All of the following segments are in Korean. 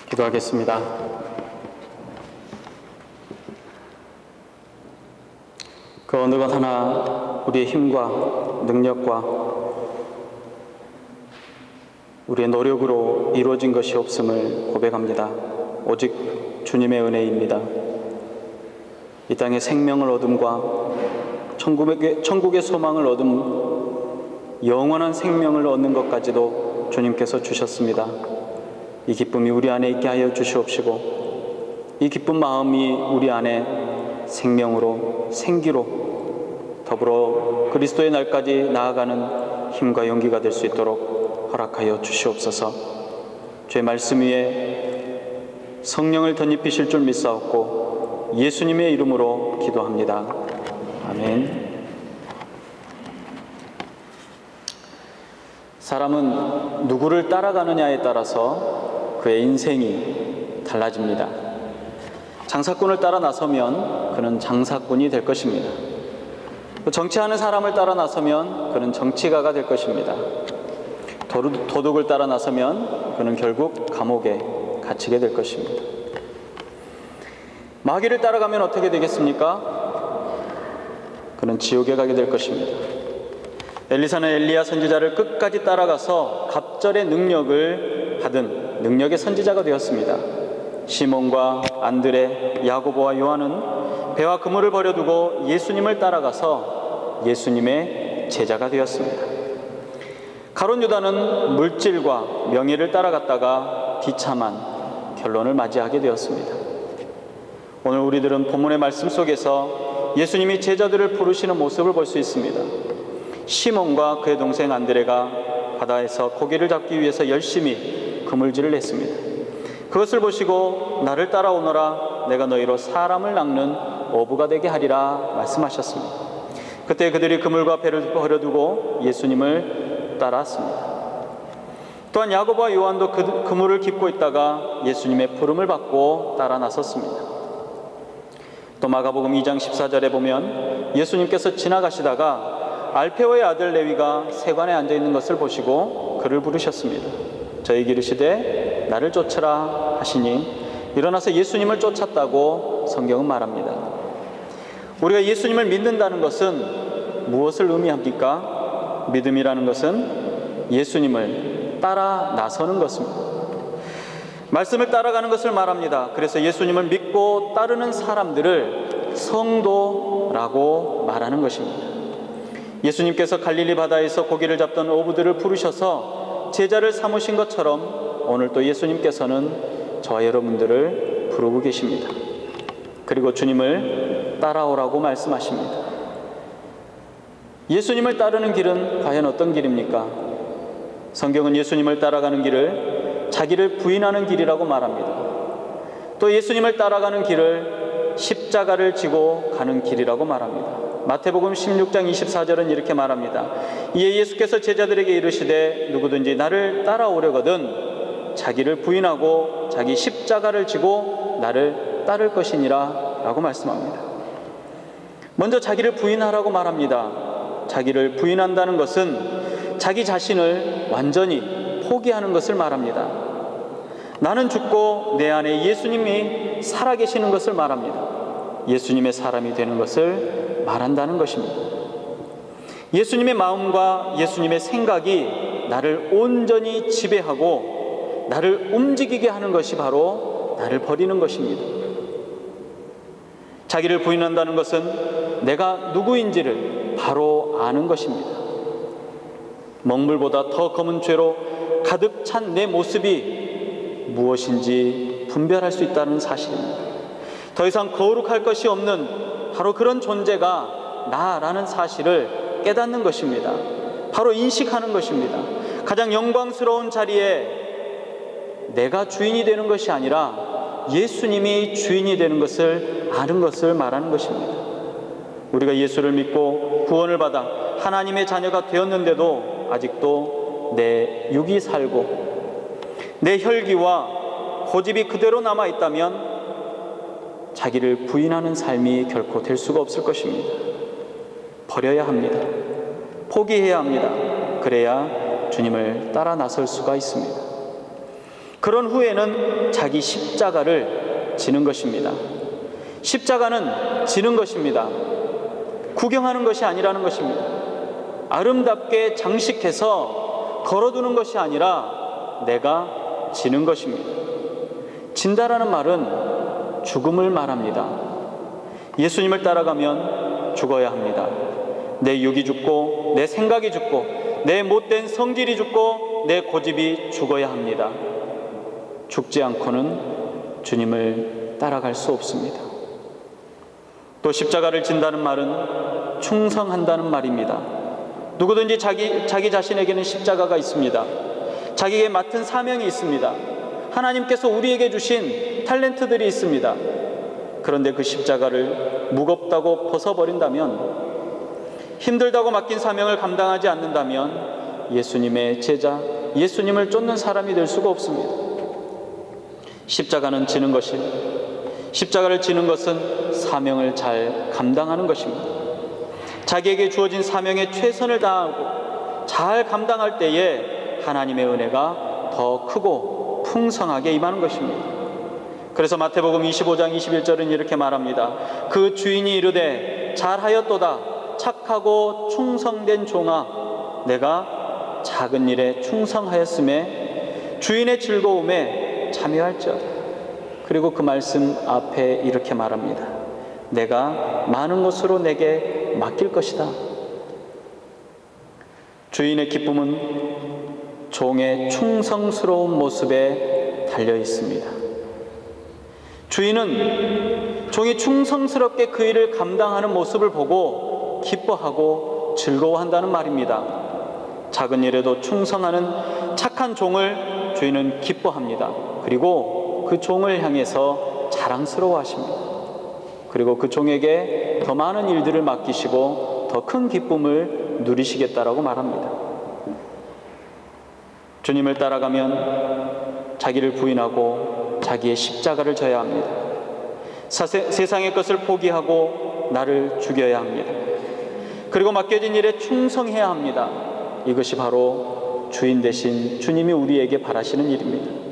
기도하겠습니다. 그 어느 것 하나 우리의 힘과 능력과 우리의 노력으로 이루어진 것이 없음을 고백합니다. 오직 주님의 은혜입니다. 이 땅에 생명을 얻음과 천국의 소망을 얻음, 영원한 생명을 얻는 것까지도 주님께서 주셨습니다. 이 기쁨이 우리 안에 있게 하여 주시옵시고, 이 기쁜 마음이 우리 안에 생명으로, 생기로 더불어 그리스도의 날까지 나아가는 힘과 용기가 될 수 있도록 허락하여 주시옵소서. 주의 말씀 위에 성령을 덧입히실 줄 믿사옵고 예수님의 이름으로 기도합니다. 아멘. 사람은 누구를 따라가느냐에 따라서 그의 인생이 달라집니다. 장사꾼을 따라 나서면 그는 장사꾼이 될 것입니다. 정치하는 사람을 따라 나서면 그는 정치가가 될 것입니다. 도둑을 따라 나서면 그는 결국 감옥에 갇히게 될 것입니다. 마귀를 따라가면 어떻게 되겠습니까? 그는 지옥에 가게 될 것입니다. 엘리사는 엘리야 선지자를 끝까지 따라가서 갑절의 능력을 받은 능력의 선지자가 되었습니다. 시몬과 안드레, 야고보와 요한은 배와 그물을 버려두고 예수님을 따라가서 예수님의 제자가 되었습니다. 가룟 유다는 물질과 명예를 따라갔다가 비참한 결론을 맞이하게 되었습니다. 오늘 우리들은 본문의 말씀 속에서 예수님이 제자들을 부르시는 모습을 볼 수 있습니다. 시몬과 그의 동생 안드레가 바다에서 고기를 잡기 위해서 열심히 그물질을 했습니다. 그것을 보시고 나를 따라오너라, 내가 너희로 사람을 낚는 어부가 되게 하리라 말씀하셨습니다. 그때 그들이 그물과 배를 버려두고 예수님을 따라왔습니다. 또한 야고보와 요한도 그물을 깁고 있다가 예수님의 부름을 받고 따라 나섰습니다. 또 마가복음 2장 14절에 보면 예수님께서 지나가시다가 알페오의 아들 레위가 세관에 앉아있는 것을 보시고 그를 부르셨습니다. 저에게 이르시되 나를 쫓으라 하시니 일어나서 예수님을 쫓았다고 성경은 말합니다. 우리가 예수님을 믿는다는 것은 무엇을 의미합니까? 믿음이라는 것은 예수님을 따라 나서는 것입니다. 말씀을 따라가는 것을 말합니다. 그래서 예수님을 믿고 따르는 사람들을 성도라고 말하는 것입니다. 예수님께서 갈릴리 바다에서 고기를 잡던 어부들을 부르셔서 제자를 삼으신 것처럼 오늘 또 예수님께서는 저와 여러분들을 부르고 계십니다. 그리고 주님을 따라오라고 말씀하십니다. 예수님을 따르는 길은 과연 어떤 길입니까? 성경은 예수님을 따라가는 길을 자기를 부인하는 길이라고 말합니다. 또 예수님을 따라가는 길을 십자가를 지고 가는 길이라고 말합니다. 마태복음 16장 24절은 이렇게 말합니다. 이에 예수께서 제자들에게 이르시되 누구든지 나를 따라오려거든 자기를 부인하고 자기 십자가를 지고 나를 따를 것이니라 라고 말씀합니다. 먼저 자기를 부인하라고 말합니다. 자기를 부인한다는 것은 자기 자신을 완전히 포기하는 것을 말합니다. 나는 죽고 내 안에 예수님이 살아계시는 것을 말합니다. 예수님의 사람이 되는 것을 말한다는 것입니다. 예수님의 마음과 예수님의 생각이 나를 온전히 지배하고 나를 움직이게 하는 것이 바로 나를 버리는 것입니다. 자기를 부인한다는 것은 내가 누구인지를 바로 아는 것입니다. 먹물보다 더 검은 죄로 가득 찬 내 모습이 무엇인지 분별할 수 있다는 사실입니다. 더 이상 거룩할 것이 없는 바로 그런 존재가 나라는 사실을 깨닫는 것입니다. 바로 인식하는 것입니다. 가장 영광스러운 자리에 내가 주인이 되는 것이 아니라 예수님이 주인이 되는 것을 아는 것을 말하는 것입니다. 우리가 예수를 믿고 구원을 받아 하나님의 자녀가 되었는데도 아직도 내 육이 살고 내 혈기와 고집이 그대로 남아있다면 자기를 부인하는 삶이 결코 될 수가 없을 것입니다. 버려야 합니다. 포기해야 합니다. 그래야 주님을 따라 나설 수가 있습니다. 그런 후에는 자기 십자가를 지는 것입니다. 십자가는 지는 것입니다. 구경하는 것이 아니라는 것입니다. 아름답게 장식해서 걸어두는 것이 아니라 내가 지는 것입니다. 진다라는 말은 죽음을 말합니다. 예수님을 따라가면 죽어야 합니다. 내 육이 죽고 내 생각이 죽고 내 못된 성질이 죽고 내 고집이 죽어야 합니다. 죽지 않고는 주님을 따라갈 수 없습니다. 또 십자가를 진다는 말은 충성한다는 말입니다. 누구든지 자기 자신에게는 십자가가 있습니다. 자기에게 맡은 사명이 있습니다. 하나님께서 우리에게 주신 탤런트들이 있습니다. 그런데 그 십자가를 무겁다고 벗어버린다면, 힘들다고 맡긴 사명을 감당하지 않는다면 예수님의 제자, 예수님을 쫓는 사람이 될 수가 없습니다. 십자가는 지는 것입니다. 십자가를 지는 것은 사명을 잘 감당하는 것입니다. 자기에게 주어진 사명에 최선을 다하고 잘 감당할 때에 하나님의 은혜가 더 크고 풍성하게 임하는 것입니다. 그래서 마태복음 25장 21절은 이렇게 말합니다. 그 주인이 이르되 잘하였도다 착하고 충성된 종아, 내가 작은 일에 충성하였음에 주인의 즐거움에 참여할지어다. 그리고 그 말씀 앞에 이렇게 말합니다. 내가 많은 것으로 내게 맡길 것이다. 주인의 기쁨은 종의 충성스러운 모습에 달려 있습니다. 주인은 종이 충성스럽게 그 일을 감당하는 모습을 보고 기뻐하고 즐거워한다는 말입니다. 작은 일에도 충성하는 착한 종을 주인은 기뻐합니다. 그리고 그 종을 향해서 자랑스러워하십니다. 그리고 그 종에게 더 많은 일들을 맡기시고 더 큰 기쁨을 누리시겠다라고 말합니다. 주님을 따라가면 자기를 부인하고 자기의 십자가를 져야 합니다. 세상의 것을 포기하고 나를 죽여야 합니다. 그리고 맡겨진 일에 충성해야 합니다. 이것이 바로 주인 되신 주님이 우리에게 바라시는 일입니다.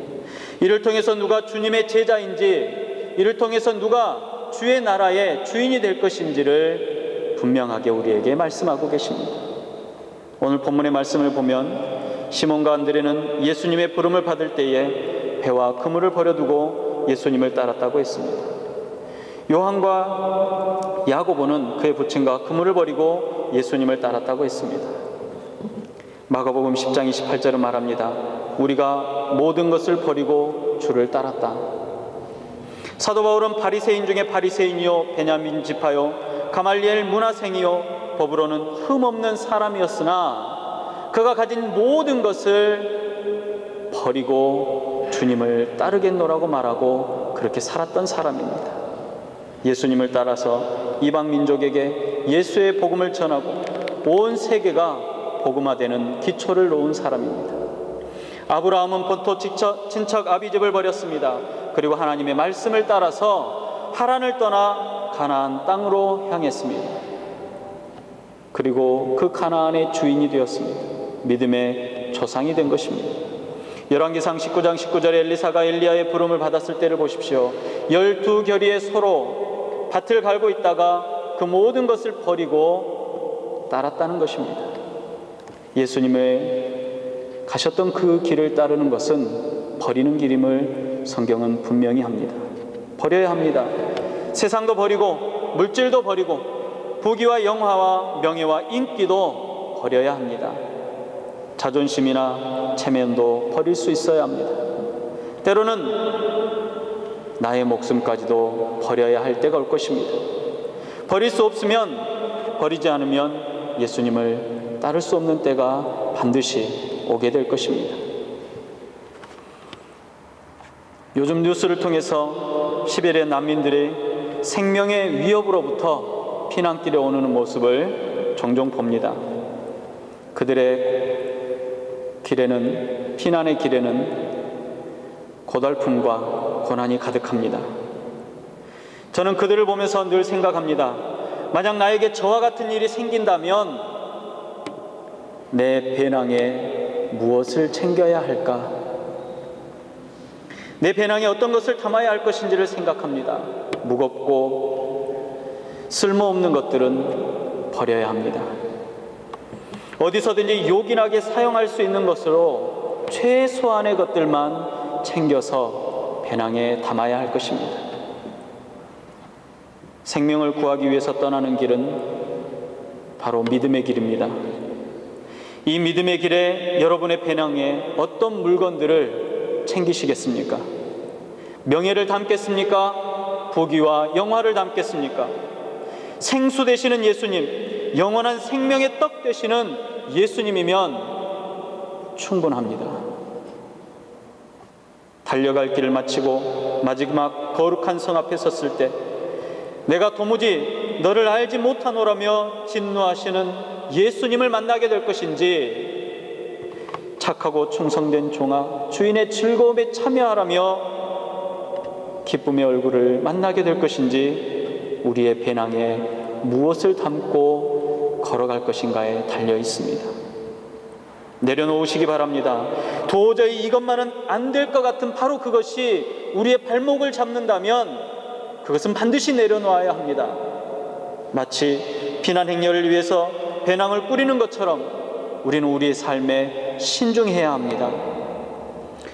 이를 통해서 누가 주님의 제자인지, 이를 통해서 누가 주의 나라의 주인이 될 것인지를 분명하게 우리에게 말씀하고 계십니다. 오늘 본문의 말씀을 보면 시몬과 안드레는 예수님의 부름을 받을 때에 배와 그물을 버려두고 예수님을 따랐다고 했습니다. 요한과 야고보는 그의 부친과 그물을 버리고 예수님을 따랐다고 했습니다. 마가복음 10장 28절은 말합니다. 우리가 모든 것을 버리고 주를 따랐다. 사도 바울은 바리새인 중에 바리새인이요 베냐민 지파요 가말리엘 문하생이요 법으로는 흠없는 사람이었으나 그가 가진 모든 것을 버리고 주님을 따르겠노라고 말하고 그렇게 살았던 사람입니다. 예수님을 따라서 이방 민족에게 예수의 복음을 전하고 온 세계가 복음화되는 기초를 놓은 사람입니다. 아브라함은 본토 친척 아비집을 버렸습니다. 그리고 하나님의 말씀을 따라서 하란을 떠나 가나안 땅으로 향했습니다. 그리고 그 가나안의 주인이 되었습니다. 믿음의 조상이 된 것입니다. 열왕기상 19장 19절에 엘리사가 엘리야의 부름을 받았을 때를 보십시오. 12결의의 소로 밭을 갈고 있다가 그 모든 것을 버리고 따랐다는 것입니다. 예수님의 가셨던 그 길을 따르는 것은 버리는 길임을 성경은 분명히 합니다. 버려야 합니다. 세상도 버리고 물질도 버리고 부귀와 영화와 명예와 인기도 버려야 합니다. 자존심이나 체면도 버릴 수 있어야 합니다. 때로는 나의 목숨까지도 버려야 할 때가 올 것입니다. 버릴 수 없으면, 버리지 않으면 예수님을 따를 수 없는 때가 반드시 오게 될 것입니다. 요즘 뉴스를 통해서 시베리아 난민들의 생명의 위협으로부터 피난길에 오는 모습을 종종 봅니다. 그들의 길에는, 피난의 길에는 고달픔과 고난이 가득합니다. 저는 그들을 보면서 늘 생각합니다. 만약 나에게 저와 같은 일이 생긴다면 내 배낭에 무엇을 챙겨야 할까? 내 배낭에 어떤 것을 담아야 할 것인지를 생각합니다. 무겁고 쓸모없는 것들은 버려야 합니다. 어디서든지 요긴하게 사용할 수 있는 것으로 최소한의 것들만 챙겨서 배낭에 담아야 할 것입니다. 생명을 구하기 위해서 떠나는 길은 바로 믿음의 길입니다. 이 믿음의 길에 여러분의 배낭에 어떤 물건들을 챙기시겠습니까? 명예를 담겠습니까? 부귀와 영화를 담겠습니까? 생수 되시는 예수님, 영원한 생명의 떡 되시는 예수님이면 충분합니다. 달려갈 길을 마치고 마지막 거룩한 성 앞에 섰을 때 내가 도무지 너를 알지 못하노라며 진노하시는 예수님을 만나게 될 것인지, 착하고 충성된 종아 주인의 즐거움에 참여하라며 기쁨의 얼굴을 만나게 될 것인지, 우리의 배낭에 무엇을 담고 걸어갈 것인가에 달려 있습니다. 내려놓으시기 바랍니다. 도저히 이것만은 안 될 것 같은 바로 그것이 우리의 발목을 잡는다면 그것은 반드시 내려놓아야 합니다. 마치 비난 행렬을 위해서 배낭을 꾸리는 것처럼 우리는 우리의 삶에 신중해야 합니다.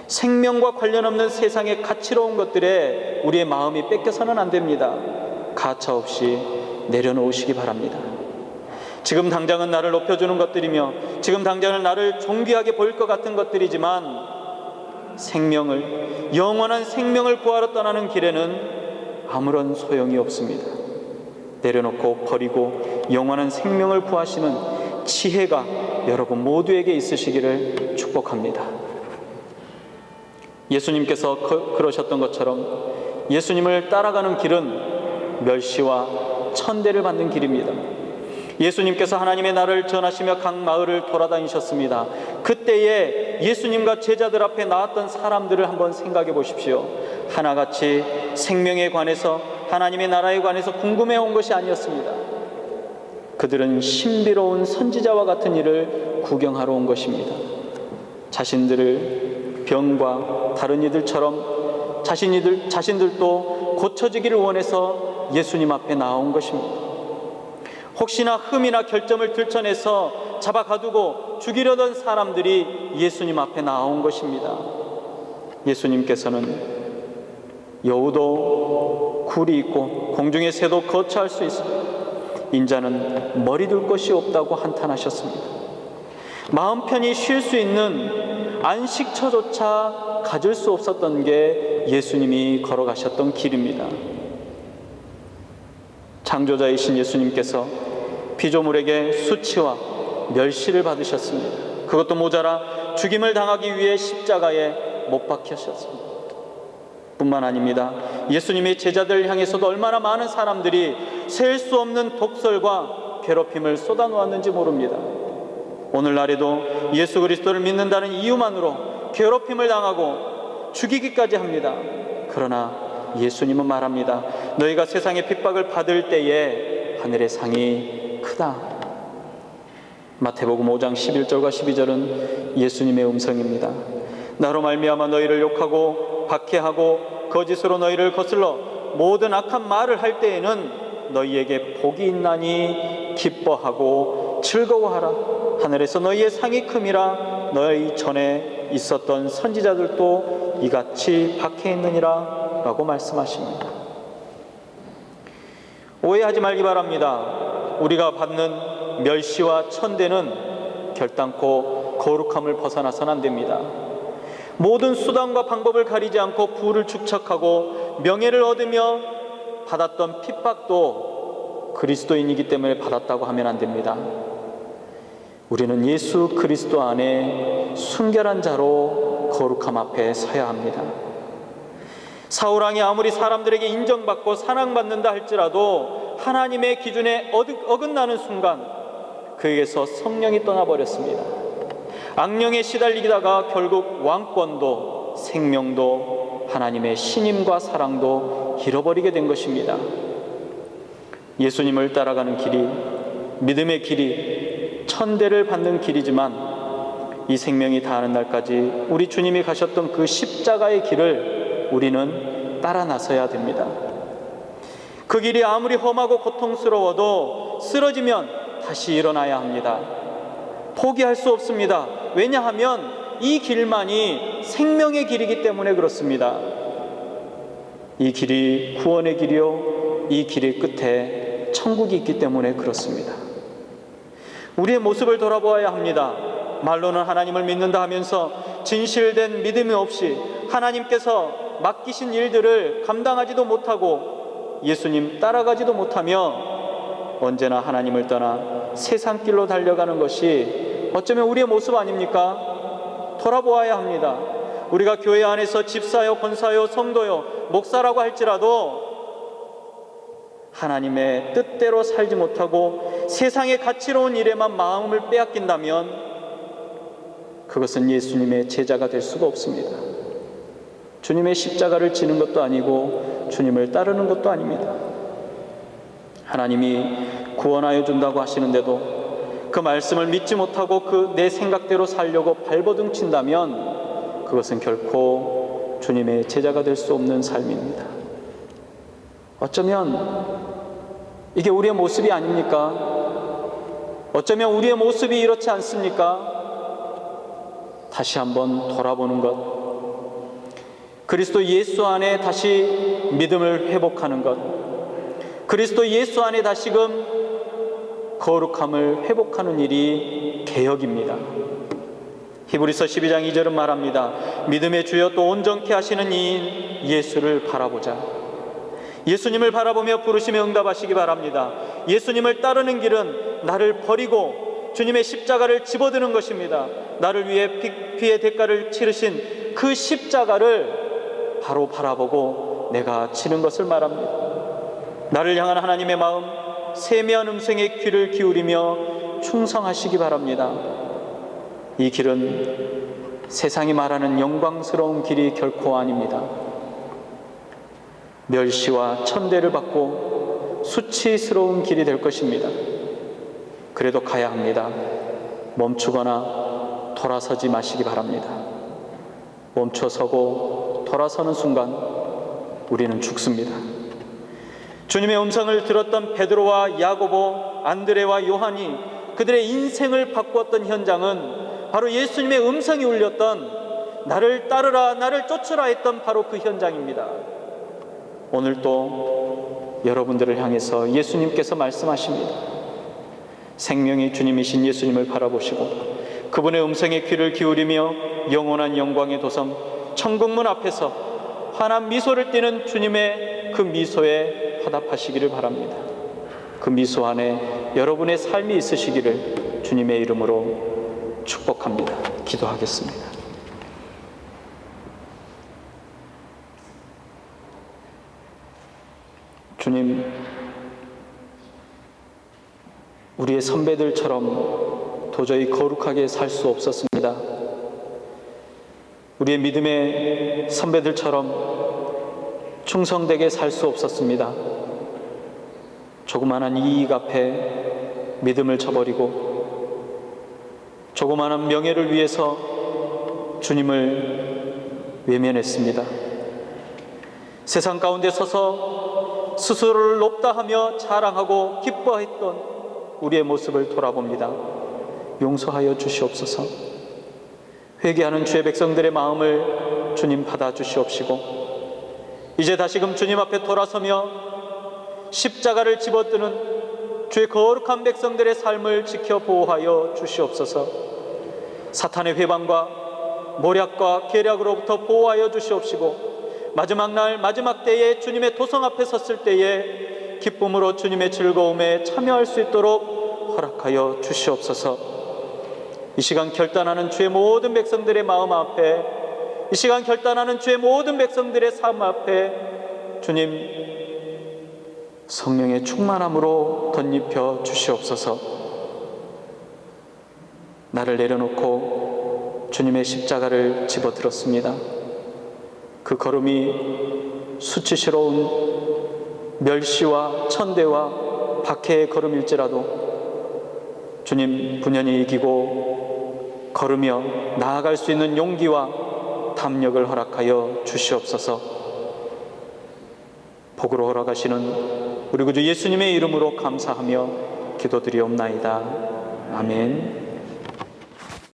생명과 관련 없는 세상의 가치로운 것들에 우리의 마음이 뺏겨서는 안 됩니다. 가차없이 내려놓으시기 바랍니다. 지금 당장은 나를 높여주는 것들이며 지금 당장은 나를 존귀하게 보일 것 같은 것들이지만, 생명을, 영원한 생명을 구하러 떠나는 길에는 아무런 소용이 없습니다. 내려놓고 버리고 영원한 생명을 구하시는 지혜가 여러분 모두에게 있으시기를 축복합니다. 예수님께서 그러셨던 것처럼 예수님을 따라가는 길은 멸시와 천대를 받는 길입니다. 예수님께서 하나님의 나라를 전하시며 각 마을을 돌아다니셨습니다. 그때에 예수님과 제자들 앞에 나왔던 사람들을 한번 생각해 보십시오. 하나같이 생명에 관해서, 하나님의 나라에 관해서 궁금해 온 것이 아니었습니다. 그들은 신비로운 선지자와 같은 일을 구경하러 온 것입니다. 자신들을 병과 다른 이들처럼 자신들도 고쳐지기를 원해서 예수님 앞에 나온 것입니다. 혹시나 흠이나 결점을 들춰내서 잡아 가두고 죽이려던 사람들이 예수님 앞에 나온 것입니다. 예수님께서는 여우도 굴이 있고 공중의 새도 거처할 수 있습니다. 인자는 머리 둘 것이 없다고 한탄하셨습니다. 마음 편히 쉴 수 있는 안식처조차 가질 수 없었던 게 예수님이 걸어가셨던 길입니다. 창조자이신 예수님께서 피조물에게 수치와 멸시를 받으셨습니다. 그것도 모자라 죽임을 당하기 위해 십자가에 못 박히셨습니다. 뿐만 아닙니다. 예수님의 제자들을 향해서도 얼마나 많은 사람들이 셀 수 없는 독설과 괴롭힘을 쏟아놓았는지 모릅니다. 오늘날에도 예수 그리스도를 믿는다는 이유만으로 괴롭힘을 당하고 죽이기까지 합니다. 그러나 예수님은 말합니다. 너희가 세상의 핍박을 받을 때에 하늘의 상이 크다. 마태복음 5장 11절과 12절은 예수님의 음성입니다. 나로 말미암아 너희를 욕하고 박해하고 거짓으로 너희를 거슬러 모든 악한 말을 할 때에는 너희에게 복이 있나니 기뻐하고 즐거워하라. 하늘에서 너희의 상이 큼이라. 너희 전에 있었던 선지자들도 이같이 박해했느니라 라고 말씀하십니다. 오해하지 말기 바랍니다. 우리가 받는 멸시와 천대는 결단코 거룩함을 벗어나서는 안 됩니다. 모든 수단과 방법을 가리지 않고 부를 축적하고 명예를 얻으며 받았던 핍박도 그리스도인이기 때문에 받았다고 하면 안 됩니다. 우리는 예수 그리스도 안에 순결한 자로 거룩함 앞에 서야 합니다. 사울 왕이 아무리 사람들에게 인정받고 사랑받는다 할지라도 하나님의 기준에 어긋나는 순간 그에게서 성령이 떠나버렸습니다. 악령에 시달리다가 결국 왕권도 생명도 하나님의 신임과 사랑도 잃어버리게 된 것입니다. 예수님을 따라가는 길이, 믿음의 길이 천대를 받는 길이지만 이 생명이 다하는 날까지 우리 주님이 가셨던 그 십자가의 길을 우리는 따라 나서야 됩니다. 그 길이 아무리 험하고 고통스러워도 쓰러지면 다시 일어나야 합니다. 포기할 수 없습니다. 왜냐하면 이 길만이 생명의 길이기 때문에 그렇습니다. 이 길이 구원의 길이요, 이 길의 끝에 천국이 있기 때문에 그렇습니다. 우리의 모습을 돌아보아야 합니다. 말로는 하나님을 믿는다 하면서 진실된 믿음이 없이 하나님께서 맡기신 일들을 감당하지도 못하고 예수님 따라가지도 못하며 언제나 하나님을 떠나 세상 길로 달려가는 것이 어쩌면 우리의 모습 아닙니까? 돌아보아야 합니다. 우리가 교회 안에서 집사요, 권사요, 성도요, 목사라고 할지라도 하나님의 뜻대로 살지 못하고 세상의 가치로운 일에만 마음을 빼앗긴다면 그것은 예수님의 제자가 될 수가 없습니다. 주님의 십자가를 지는 것도 아니고 주님을 따르는 것도 아닙니다. 하나님이 구원하여 준다고 하시는데도 그 말씀을 믿지 못하고 그 내 생각대로 살려고 발버둥 친다면 그것은 결코 주님의 제자가 될 수 없는 삶입니다. 어쩌면 이게 우리의 모습이 아닙니까? 어쩌면 우리의 모습이 이렇지 않습니까? 다시 한번 돌아보는 것, 그리스도 예수 안에 다시 믿음을 회복하는 것, 그리스도 예수 안에 다시금 거룩함을 회복하는 일이 개혁입니다. 히브리서 12장 2절은 말합니다. 믿음의 주여 또 온전케 하시는 이인 예수를 바라보자. 예수님을 바라보며 부르심에 응답하시기 바랍니다. 예수님을 따르는 길은 나를 버리고 주님의 십자가를 집어드는 것입니다. 나를 위해 피의 대가를 치르신 그 십자가를 바로 바라보고 내가 치는 것을 말합니다. 나를 향한 하나님의 마음, 세미한 음성의 귀를 기울이며 충성하시기 바랍니다. 이 길은 세상이 말하는 영광스러운 길이 결코 아닙니다. 멸시와 천대를 받고 수치스러운 길이 될 것입니다. 그래도 가야 합니다. 멈추거나 돌아서지 마시기 바랍니다. 멈춰서고 돌아서는 순간 우리는 죽습니다. 주님의 음성을 들었던 베드로와 야고보, 안드레와 요한이 그들의 인생을 바꾸었던 현장은 바로 예수님의 음성이 울렸던 나를 따르라, 나를 쫓으라 했던 바로 그 현장입니다. 오늘도 여러분들을 향해서 예수님께서 말씀하십니다. 생명의 주님이신 예수님을 바라보시고 그분의 음성에 귀를 기울이며 영원한 영광의 도성 천국문 앞에서 환한 미소를 띠는 주님의 그 미소에 화답하시기를 바랍니다. 그 미소 안에 여러분의 삶이 있으시기를 주님의 이름으로 축복합니다. 기도하겠습니다. 주님, 우리의 선배들처럼 도저히 거룩하게 살 수 없었습니다. 우리의 믿음의 선배들처럼 충성되게 살 수 없었습니다. 조그마한 이익 앞에 믿음을 저버리고 조그마한 명예를 위해서 주님을 외면했습니다. 세상 가운데 서서 스스로를 높다 하며 자랑하고 기뻐했던 우리의 모습을 돌아봅니다. 용서하여 주시옵소서. 회개하는 주의 백성들의 마음을 주님 받아주시옵시고 이제 다시금 주님 앞에 돌아서며 십자가를 집어드는 주의 거룩한 백성들의 삶을 지켜 보호하여 주시옵소서. 사탄의 회방과 모략과 계략으로부터 보호하여 주시옵시고 마지막 날 마지막 때에 주님의 도성 앞에 섰을 때에 기쁨으로 주님의 즐거움에 참여할 수 있도록 허락하여 주시옵소서. 이 시간 결단하는 주의 모든 백성들의 마음 앞에, 이 시간 결단하는 주의 모든 백성들의 삶 앞에 주님 성령의 충만함으로 덧입혀 주시옵소서. 나를 내려놓고 주님의 십자가를 집어들었습니다. 그 걸음이 수치스러운 멸시와 천대와 박해의 걸음일지라도 주님 분연히 이기고 걸으며 나아갈 수 있는 용기와 담력을 허락하여 주시옵소서. 복으로 허락하시는 우리 구주 예수님의 이름으로 감사하며 기도드리옵나이다. 아멘.